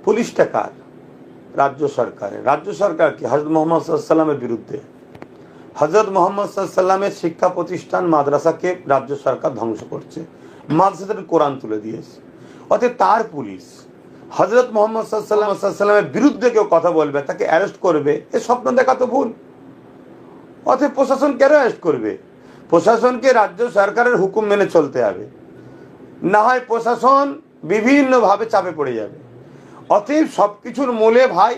পুলিশটা কার? রাজ্য সরকারের। রাজ্য সরকার কি হযরত মুহাম্মদ সাল্লাল্লাহু আলাইহি ওয়াসাল্লামের বিরুদ্ধে? হযরত মুহাম্মদ সাল্লাল্লাহু আলাইহি ওয়াসাল্লামের শিক্ষা প্রতিষ্ঠান মাদ্রাসাকে রাজ্য সরকার ধ্বংস করছে, মাদ্রাসাতে কোরআন তুলে দিয়েছে, অতএব তার পুলিশ। হযরত মুহাম্মদ সাল্লাল্লাহু আলাইহি ওয়াসাল্লামের বিরুদ্ধে কেউ কথা বলবে, তাকে অ্যারেস্ট করবে, এ স্বপ্ন দেখা তো ভুল। অতএব প্রশাসন কেন অ্যারেস্ট করবে? প্রশাসনকে রাজ্য সরকারের হুকুম মেনে চলতে হবে, না হয় প্রশাসন বিভিন্নভাবে চাপে পড়ে যাবে। অতএব সব কিছুর মূলে ভাই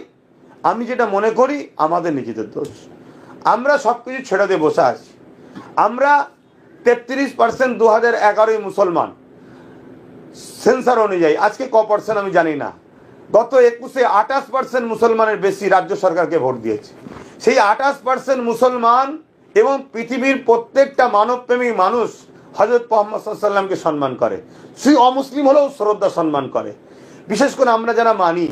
আমি যেটা মনে করি আমাদের নিজেদের দোষ। আমরা সব কিছু ছেড়ে দিয়ে বসে আছি। আমরা 33% 2011 মুসলমান সেন্সার অনুযায়ী, আজকে ক পার্সেন্ট আমি জানি না, গত 21-এ 28% মুসলমানের বেশি রাজ্য সরকারকে ভোট দিয়েছে। সেই 28% মুসলমান এবং পৃথিবীর প্রত্যেকটা মানবপ্রেমী মানুষ হযরত মুহাম্মদ সাল্লাল্লাহু আলাইহি ওয়াসাল্লামকে সম্মান করে, সেই অমুসলিম হলেও শ্রদ্ধা সম্মান করে। বিশেষ করে আমরা যারা মানি,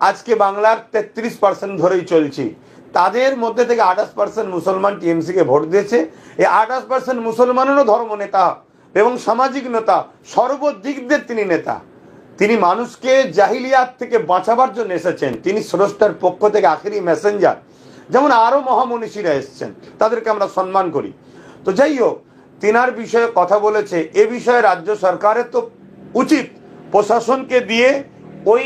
আজকে বাংলার 33% ধরেই চলছি, তাদের মধ্যে থেকে 28% মুসলমান টিএমসিকে ভোট দিয়েছে। এই 28% মুসলমানেরও ধর্ম নেতা এবং সামাজিক নেতা, সর্বদিক দিয়ে তিনি নেতা। তিনি মানুষকে জাহিলিয়াত থেকে বাঁচাবার জন্য এসেছেন। তিনি স্রষ্টার পক্ষ থেকে আখেরি মেসেঞ্জার। যেমন আরও মহামনীষীরা এসেছেন, তাদেরকে আমরা সম্মান করি। তো যাই হোক, তিনার বিষয়ে কথা বলেছে, এ বিষয়ে রাজ্য সরকারের তো উচিত প্রশাসনকে দিয়ে ওই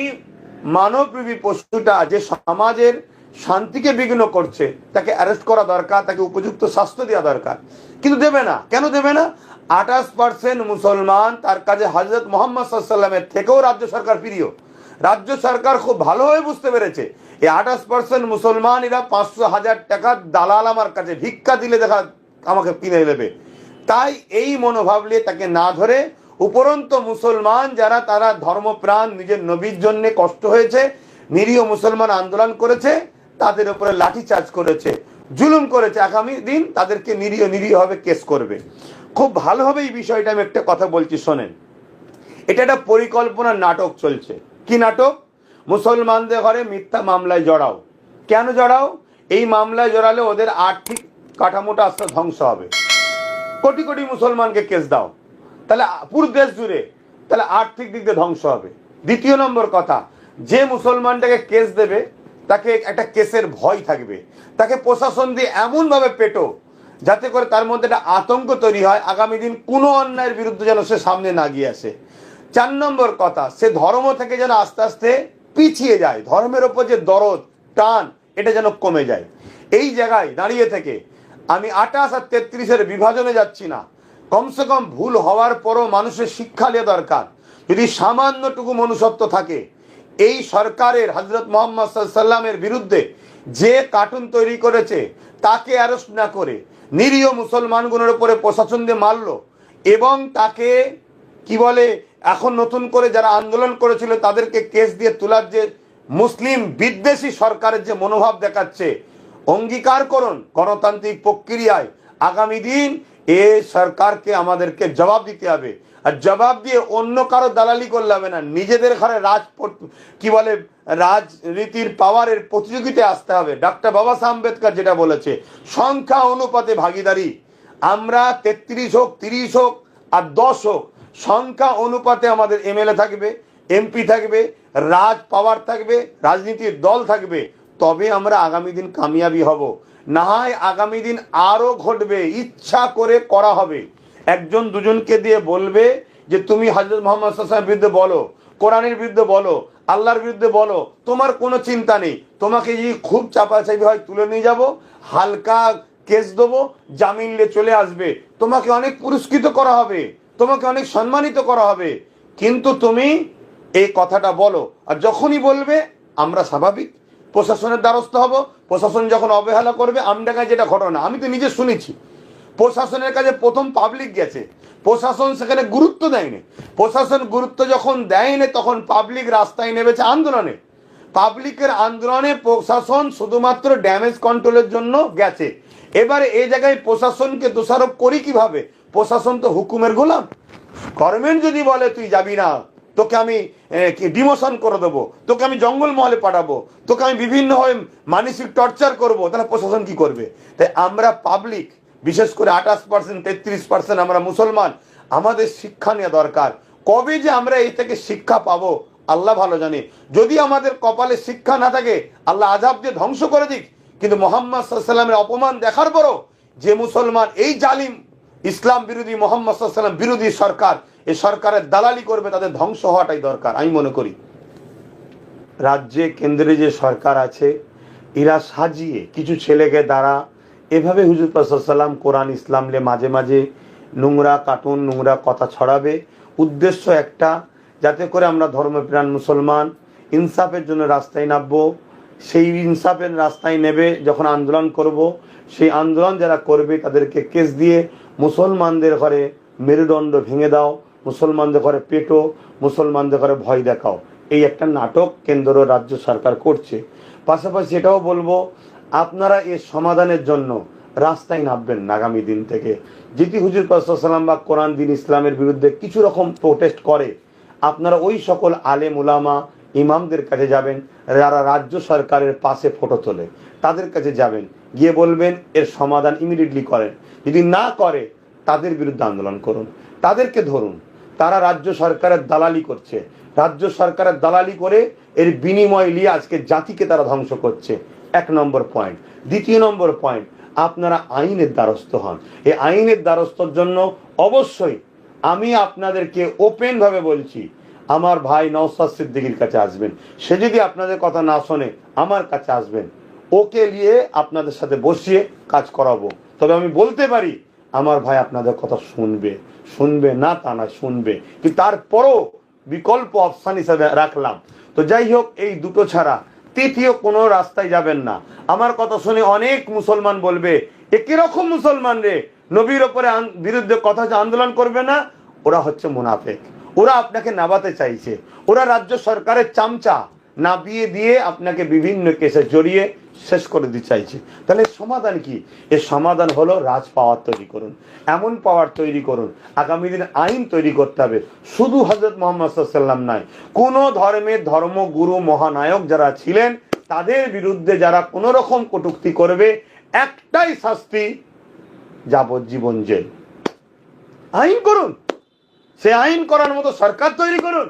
মানবরূপী পশুটা যে সমাজের শান্তিকে বিঘ্ন করছে তাকে অ্যারেস্ট করা দরকার, তাকে উপযুক্ত শাস্তি দেওয়া দরকার। কিন্তু দেবে না। কেন দেবে না? 28% মুসলমান, তার কাছে হযরত মুহাম্মদ সাল্লাল্লাহু আলাইহি ওয়াসাল্লামের থেকেও রাজ্য সরকার প্রিয়। রাজ্য সরকার খুব ভালোভাবে বুঝতে পেরেছে এই 28% মুসলমান এরা 500,000 টাকার দালাল আমার কাছে ভিক্ষা দিলে দেখা আমাকে কিনে নেবে। তাই এই মনোভাব নিয়ে তাকে না ধরে উপরন্ত মুসলমান যারা, তারা ধর্মপ্রাণ, নিজের নবীর জন্য কষ্ট হয়েছে, নিরীহ মুসলমান আন্দোলন করেছে, তাদের উপরে লাঠিচার্জ করেছে, জুলুম করেছে, আগামী দিন তাদেরকে নিরীহভাবে কেস করবে। খুব ভালোভাবে এই বিষয়টা আমি একটা কথা বলছি, শোনেন। এটা একটা পরিকল্পনার নাটক চলছে। কি নাটক? মুসলমানদের ঘরে মিথ্যা মামলায় জড়াও। কেন জড়াও? এই মামলায় জড়ালে ওদের আর্থিক কাঠামোটা আস্তে ধ্বংস হবে। কোটি কোটি মুসলমানকে কেস দাও, তাহলে পুরো দেশ জুড়ে, তাহলে আর্থিক দিক দিয়ে ধ্বংস হবে। দ্বিতীয় নম্বর কথা, যে মুসলমানটাকে কেস দেবে তাকে একটা কেসের ভয় থাকবে, তাকে প্রশাসন দিয়ে এমনভাবে পেটো যাতে করে তার মধ্যে একটা আতঙ্ক তৈরি হয়, আগামী দিন কোনো অন্যায়ের বিরুদ্ধে যেন সে সামনে না গিয়ে আসে। 4 নম্বর কথা, সে ধর্ম থেকে যেন আস্তে আস্তে পিছিয়ে যায়, ধর্মের ওপর যে দরদ টান এটা যেন কমে যায়। এই জায়গায় দাঁড়িয়ে থেকে আমি 28 আর 33-এর বিভাজনে যাচ্ছি না। কমসে কম ভুল হওয়ার পরও মানুষের শিক্ষা নেওয়া দরকার। যদি সামান্যটুকু মনুষ্যত্ব থাকে, এই সরকারের হযরত মুহাম্মদ সাল্লাল্লাহু আলাইহি ওয়াসাল্লামের বিরুদ্ধে যে কার্টুন তৈরি করেছে তাকে অ্যারেস্ট না করে নিরীহ মুসলমানগুলোর উপরে প্রশাসন দিয়ে মারলো, এবং তাকে কি বলে, এখন নতুন করে যারা আন্দোলন করেছিল তাদেরকে কেস দিয়ে তোলার যে মুসলিম বিদ্বেষী সরকারের যে মনোভাব দেখাচ্ছে, অঙ্গীকার করুন গণতান্ত্রিক প্রক্রিয়ায় আগামী দিন এ সরকারকে আমাদেরকে জবাব দিতে হবে। আর জবাব দিয়ে অন্য কারো দালালি করলে হবে না, নিজেদের ঘরে কি বলে রাজনীতির পাওয়ারের প্রতিযোগিতায় আসতে হবে। ডক্টর বাবা সাহেব আম্বেদকর যেটা বলেছে, সংখ্যা অনুপাতে ভাগিদারি। আমরা 33 হোক, 30 হোক আর 10 হোক, সংখ্যা অনুপাতে আমাদের এমএলএ থাকবে, এমপি থাকবে, রাজ পাওয়ার থাকবে, রাজনীতির দল থাকবে, তবে আমরা আগামী দিন কামিয়াবি হব। না হয় আগামী দিন আরো ঘটবে, ইচ্ছা করে করা হবে। একজন দুজনকে দিয়ে বলবে যে তুমি হযরত মুহাম্মদ সাল্লাল্লাহু আলাইহি ওয়াসাল্লামের বিরুদ্ধে বলো, কোরআনের বিরুদ্ধে বলো, আল্লাহর বিরুদ্ধে বলো, তোমার কোনো চিন্তা নেই। তোমাকে যদি খুব চাপাচাপি হয় তুলে নিয়ে যাব, হালকা কেস দেবো, জামিন নিয়ে চলে আসবে, তোমাকে অনেক পুরস্কৃত করা হবে, তোমাকে অনেক সম্মানিত করা হবে। কিন্তু তুমি এই কথাটা বলো, আর যখনই বলবে আমরা স্বাভাবিক প্রশাসনের দ্বারস্থ হব। প্রশাসন যখন অবহেলা করবে, আমডাঙ্গায় যেটা ঘটনা আমি তো নিজে শুনেছি, প্রশাসনের কাছে প্রথম পাবলিক গেছে, প্রশাসন সেখানে গুরুত্ব দেয়নি। প্রশাসন গুরুত্ব যখন দেয়নি তখন পাবলিক রাস্তায় নেমেছে আন্দোলনে। পাবলিকের আন্দোলনে প্রশাসন শুধুমাত্র ড্যামেজ কন্ট্রোলের জন্য গেছে। এবারে এই জায়গায় প্রশাসনকে দোষারোপ করি কিভাবে? প্রশাসন তো হুকুমের গোলাম। গভর্নমেন্ট যদি বলে তুই যাবি না, তোকে আমি ডিমোশন করে দেবো, তোকে আমি জঙ্গলমহলে পাঠাবো, তোকে আমি বিভিন্নভাবে মানসিক টর্চার করব, তাহলে প্রশাসন কি করবে? তাই আমরা পাবলিক, বিশেষ করে 28%, 33% আমরা মুসলমান, আমাদের শিক্ষা নেওয়া দরকার। কবে যে আমরা এই থেকে শিক্ষা পাবো আল্লাহ ভালো জানে। যদি আমাদের কপালে শিক্ষা না থাকে আল্লাহ আযাব দিয়ে ধ্বংস করে দিক, কিন্তু মুহাম্মদ সাল্লাল্লাহু আলাইহি ওয়াসাল্লামের অপমান দেখার পরও যে মুসলমান এই জালিম ইসলাম বিরোধী মুহাম্মদ সাল্লাল্লাহু আলাইহি ওয়াসাল্লাম বিরোধী সরকার, এই সরকারের দালালি করবে, তাদের ধ্বংস হওয়াটাই দরকার আমি মনে করি। রাজ্যে কেন্দ্রে যে সরকার আছে এরা সাজিয়ে কিছু ছেলেকে দ্বারা এভাবে হুজুর পাক সাল্লাল্লাহু আলাইহি ওয়াসাল্লাম কোরআন ইসলামলে মাঝে মাঝে নোংরা কার্টুন নোংরা কথা ছড়াবে। উদ্দেশ্য একটা, যাতে করে আমরা ধর্মপ্রাণ মুসলমান ইনসাফের জন্য রাস্তায় নামবো। সেই ইনসাফের রাস্তায় নেবে যখন আন্দোলন করব, সেই আন্দোলন যারা করবে তাদেরকে কেস দিয়ে মুসলমানদের ঘরে মেরুদণ্ড ভেঙে দাও, মুসলমানদের ঘরে পেটো, মুসলমানদের ঘরে ভয় দেখাও। এই একটা নাটক কেন্দ্র রাজ্য সরকার করছে। পাশাপাশি এটাও বলবো, আপনারা এর সমাধানের জন্য রাস্তায় নামবেন না আগামী দিন থেকে। যদি হুজুর পাক সাল্লাল্লাহু আলাইহি ওয়াসাল্লাম বা কোরআন দিন ইসলামের বিরুদ্ধে কিছু রকম প্রোটেস্ট করে, আপনারা ওই সকল আলেম উলামা ইমামদের কাছে যাবেন যারা রাজ্য সরকারের পাশে ফটো তোলে, তাদের কাছে যাবেন, গিয়ে বলবেন এর সমাধান ইমিডিয়েটলি করেন। যদি না করে তাদের বিরুদ্ধে আন্দোলন করুন, তাদেরকে ধরুন। তারা রাজ্য সরকারের দালালি করছে, রাজ্য সরকারের দালালি করে এর বিনিময় নিয়ে আজকে জাতিকে তারা ধ্বংস করছে। 1 নম্বর পয়েন্ট। 2 নম্বর পয়েন্ট, আপনারা আইনের দ্বারস্থ হন। এই আইনের দ্বারস্থর জন্য অবশ্যই আমি আপনাদেরকে ওপেন ভাবে বলছি, আমার ভাই নওশাদ সিদ্দিকীর কাছে আসবেন। সে যদি আপনাদের কথা না শোনে আমার কাছে আসবেন, ওকে নিয়ে আপনাদের সাথে বসিয়ে কাজ করাবো। তবে আমি বলতে পারি আমার ভাই আপনাদের কথা শুনবে, শুনবে না তা না, শুনবে, কিন্তু তারপরও বিকল্প অপশন হিসাবে রাখলাম। তো যাই হোক, এই দুটো ছাড়া তৃতীয় কোনো রাস্তায় যাবেন না। আমার কথা শুনে অনেক মুসলমান বলবে একই রকম মুসলমান রে, নবীর ওপরে বিরুদ্ধে কথা আন্দোলন করবে না, ওরা হচ্ছে মুনাফিক, ওরা আপনাকে নাবাতে চাইছে, ওরা রাজ্য সরকারের চামচা, নাবিয়ে দিয়ে আপনাকে বিভিন্ন কেসে জড়িয়ে শেষ করে দিতে চাইছে। তাহলে সমাধান কি? এর সমাধান হলো রাজ পাওয়ার তৈরি করুন, এমন পাওয়ার তৈরি করুন। আগামী দিন আইন তৈরি করতে হবে, শুধু হযরত মুহাম্মদ সাল্লাল্লাহু আলাইহি ওয়াসাল্লাম নয়, কোন ধর্মের ধর্মগুরু মহানায়ক যারা ছিলেন তাদের বিরুদ্ধে যারা কোনো রকম কটূক্তি করবে, একটাই শাস্তি, যাবজ্জীবন জেল। আইন করুন, সে আইন করার মতো সরকার তৈরি করুন।